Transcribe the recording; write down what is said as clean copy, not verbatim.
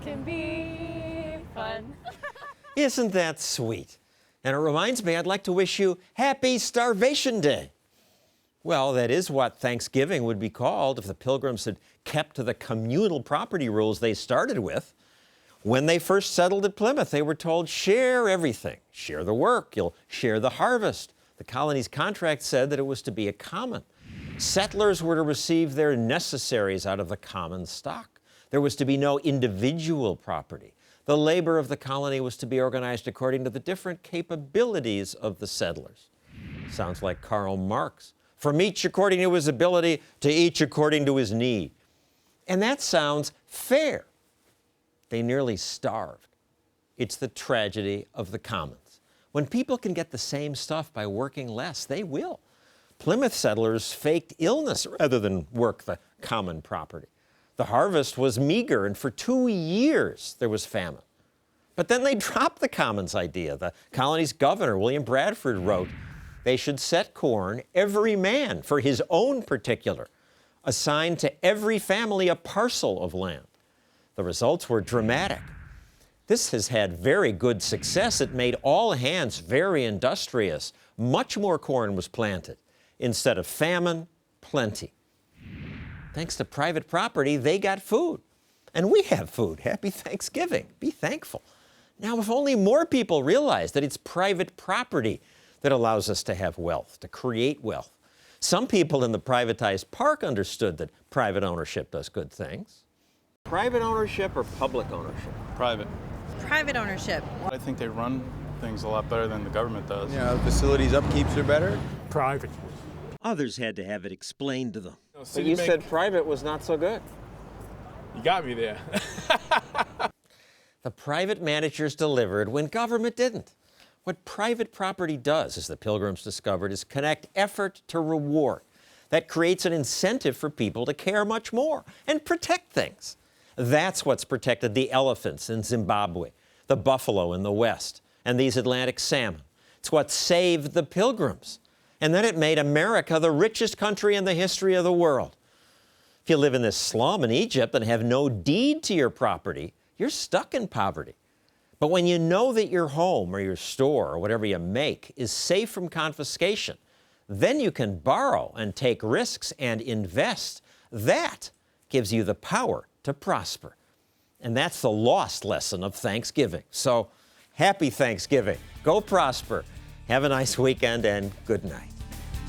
can be fun. Isn't that sweet? And it reminds me, I'd like to wish you Happy Starvation Day. Well, that is what Thanksgiving would be called if the Pilgrims had kept to the communal property rules they started with. When they first settled at Plymouth, they were told, share everything. Share the work, you'll share the harvest. The colony's contract said that it was to be a common. Settlers were to receive their necessaries out of the common stock. There was to be no individual property. The labor of the colony was to be organized according to the different capabilities of the settlers. Sounds like Karl Marx. From each according to his ability, to each according to his need. And that sounds fair. They nearly starved. It's the tragedy of the commons. When people can get the same stuff by working less, they will. Plymouth settlers faked illness rather than work the common property. The harvest was meager, and for 2 years there was famine. But then they dropped the commons idea. The colony's governor, William Bradford, wrote, they should set corn, every man for his own particular, assign to every family a parcel of land. The results were dramatic. This has had very good success. It made all hands very industrious. Much more corn was planted. Instead of famine, plenty. Thanks to private property, they got food. And we have food. Happy Thanksgiving. Be thankful. Now, if only more people realize that it's private property that allows us to have wealth, to create wealth. Some people in the privatized park understood that private ownership does good things. Private ownership or public ownership? Private. Private ownership. I think they run things a lot better than the government does. Yeah, facilities upkeeps are better. Private. Others had to have it explained to them. But you said private was not so good. You got me there. The private managers delivered when government didn't. What private property does, as the Pilgrims discovered, is connect effort to reward. That creates an incentive for people to care much more and protect things. That's what's protected the elephants in Zimbabwe, the buffalo in the West, and these Atlantic salmon. It's what saved the Pilgrims. And then it made America the richest country in the history of the world. If you live in this slum in Egypt and have no deed to your property, you're stuck in poverty. But when you know that your home or your store or whatever you make is safe from confiscation, then you can borrow and take risks and invest. That gives you the power to prosper. And that's the lost lesson of Thanksgiving. So, happy Thanksgiving. Go prosper. Have a nice weekend and good night.